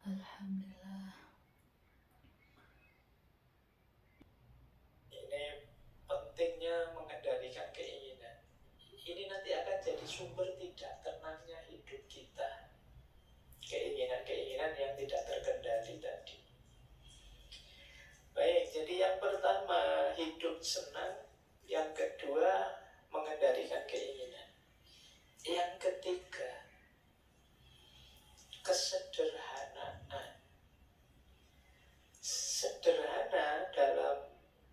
Alhamdulillah. Ini pentingnya mengendalikan keinginan. Ini nanti akan jadi sumber tidak tenangnya hidup kita. Keinginan-keinginan yang tidak terkendali tadi. Baik, jadi yang pertama hidup senang, yang kedua mengendalikan keinginan, yang ketiga kesederhanaan. Sederhana dalam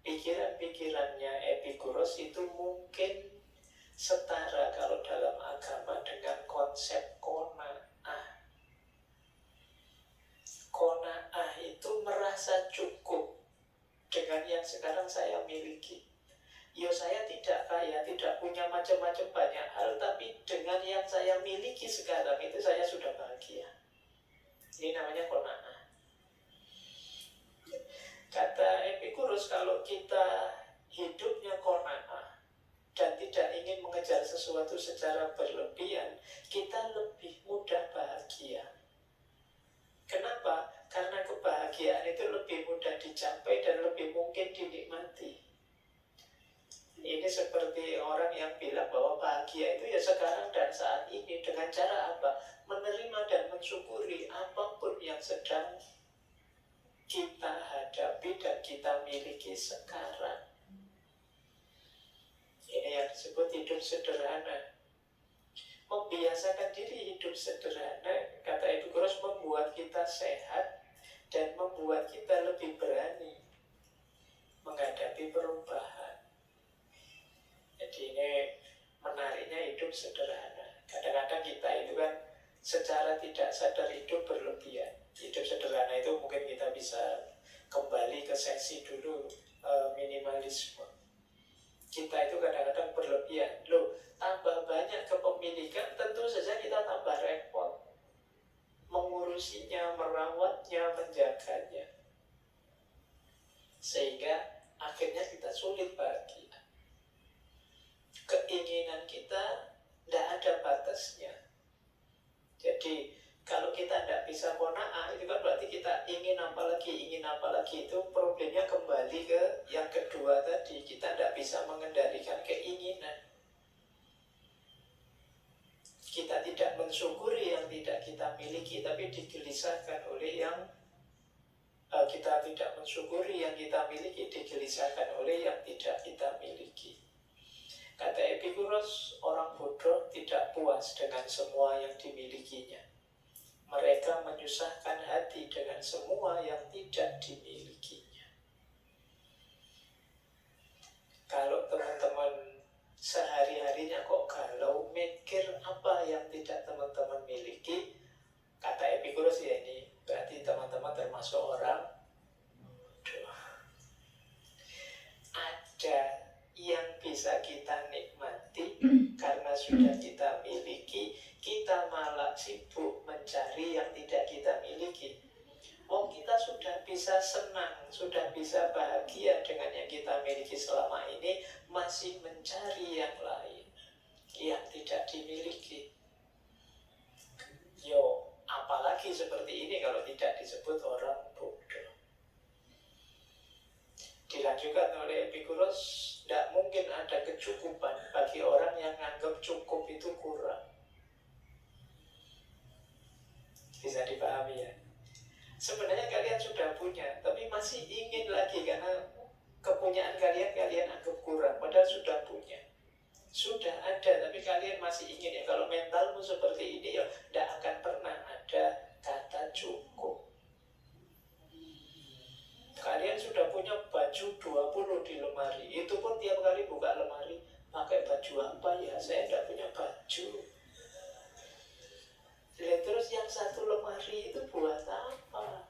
pikiran-pikirannya Epikuros itu mungkin setara kalau dalam agama dengan konsep qanaah. Qanaah itu merasa cukup dengan yang sekarang saya miliki. Ya saya tidak kaya, tidak punya macam-macam banyak hal, tapi dengan yang saya miliki sekarang itu saya sudah bahagia. Ini namanya qanaah. Kata Epikuros, kalau kita hidupnya qanaah dan tidak ingin mengejar sesuatu secara berlebihan, kita lebih mudah bahagia. Kenapa? Karena kebahagiaan itu lebih mudah dicapai dan lebih mungkin dinikmati. Ini seperti orang yang bilang bahwa bahagia itu ya sekarang dan saat ini. Dengan cara apa? Menerima dan mensyukuri apapun yang sedang kita hadapi dan kita miliki sekarang. Ini yang disebut hidup sederhana. Membiasakan diri hidup sederhana, kata Epikuros, membuat kita sehat dan membuat kita lebih berani menghadapi perubahan. Jadi ini menariknya hidup sederhana. Kadang-kadang kita itu kan secara tidak sadar hidup berlebihan. Hidup sederhana itu mungkin kita bisa kembali ke sesi dulu, minimalisme. Kita itu kadang-kadang berlebihan. Loh, tambah banyak kepemilikan, tentu saja kita tambah repot mengurusinya, merawatnya, menjaganya, sehingga akhirnya kita sulit bahagia. Keinginan kita tidak ada batasnya. Jadi kalau kita tidak bisa qanaah, itu kan berarti kita ingin apa lagi. Itu problemnya kembali ke yang kedua tadi. Kita tidak bisa mengendalikan keinginan. Kita tidak mensyukuri yang tidak kita miliki, tapi digelisahkan oleh yang kita tidak mensyukuri yang kita miliki, digelisahkan oleh yang tidak kita miliki. Kata Epikuros, orang bodoh tidak puas dengan semua yang dimilikinya. Mereka menyusahkan hati dengan semua yang tidak dimilikinya. Kalau teman-teman sehari-harinya kok galau, mikir apa yang tidak teman-teman miliki, kata Epikuros ya ini, berarti teman-teman termasuk orang bodoh. Ada yang bisa kita nikmati karena sudah kita miliki, kita malah sibuk mencari yang tidak kita miliki. Kita sudah bisa senang, sudah bisa bahagia dengan yang kita miliki selama ini, masih mencari yang lain yang tidak dimiliki. Apalagi seperti ini kalau tidak disebut orang bodoh. Dilanjutkan oleh Epikuros, tidak mungkin ada kecukupan bagi orang yang menganggap cukup itu kurang. Bisa dipahami ya? Sebenarnya kalian sudah punya, tapi masih ingin lagi karena kepunyaan kalian anggap kurang, padahal sudah punya. Sudah ada, tapi kalian masih ingin ya. Kalau mentalmu seperti ini ya tidak akan pernah ada kata cukup. Kalian sudah punya baju 20 di lemari, itu pun tiap kali buka lemari, pakai baju apa ya? Saya tidak punya baju. Terus yang satu lemari itu buat apa?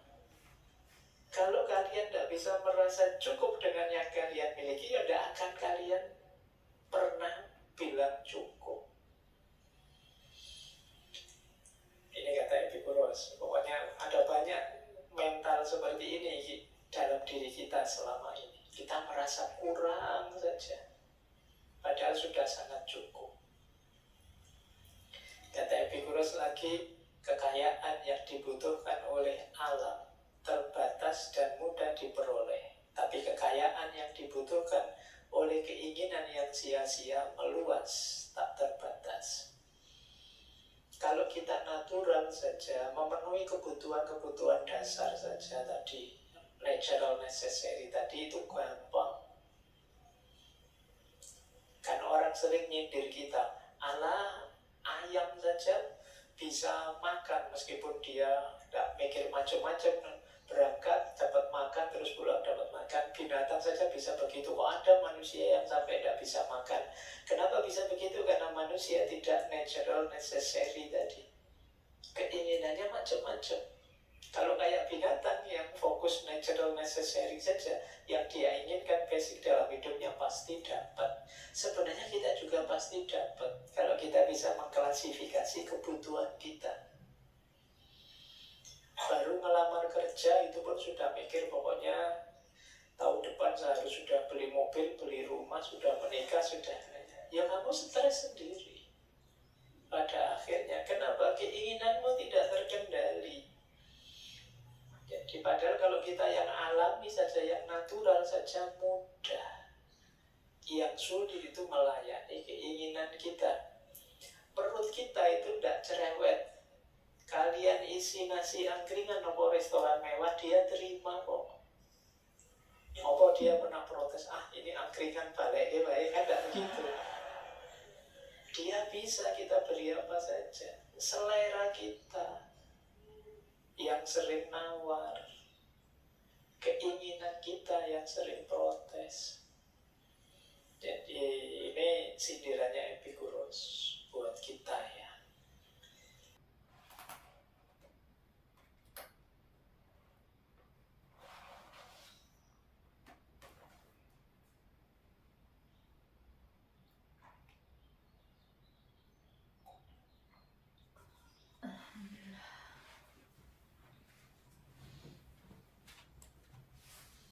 Kalau kalian tidak bisa merasa cukup dengan yang kalian miliki, ya tidak akan kalian pernah bilang cukup. Ini kata Epikuros. Pokoknya ada banyak mental seperti ini dalam diri kita selama ini. Kita merasa kurang saja, padahal sudah sangat cukup. Kata Epikuros lagi, Kekayaan yang dibutuhkan oleh alam terbatas dan mudah diperoleh. Tapi kekayaan yang dibutuhkan oleh keinginan yang sia-sia meluas, tak terbatas. Kalau kita natural saja, memenuhi kebutuhan-kebutuhan dasar saja tadi, natural necessary tadi, itu gampang. Kan orang sering nyindir kita, alah ayam saja bisa makan meskipun dia tidak mikir macam-macam, berangkat dapat makan terus pulang dapat makan. Binatang saja bisa begitu, kok ada manusia yang sampai tidak bisa makan? Kenapa bisa begitu? Karena manusia tidak natural necessary tadi, keinginannya macam-macam. Kalau kayak binatang yang fokus natural necessary saja, yang dia inginkan basic dalam hidupnya pasti dapat. Sebenarnya kita juga pasti dapat kalau kita bisa mengklasifikasi kebutuhan kita. Baru melamar kerja itu pun sudah mikir, pokoknya tahun depan saya harus sudah beli mobil, beli rumah, sudah menikah, sudah. Ya kamu stres sendiri pada akhirnya. Kenapa? Keinginanmu tidak terkendali. Jadi padahal kalau kita yang alami saja, yang natural saja mudah. Yang sulit itu melayani keinginan kita. Perut kita itu tidak cerewet. Kalian isi nasi angkringan atau restoran mewah, dia terima kok. Apa dia pernah protes, ini angkringan balik kan tidak begitu. Dia bisa kita beri apa saja. Selera kita yang sering nawar, keinginan kita yang sering protes. Jadi ini sindirannya Epikuros buat kita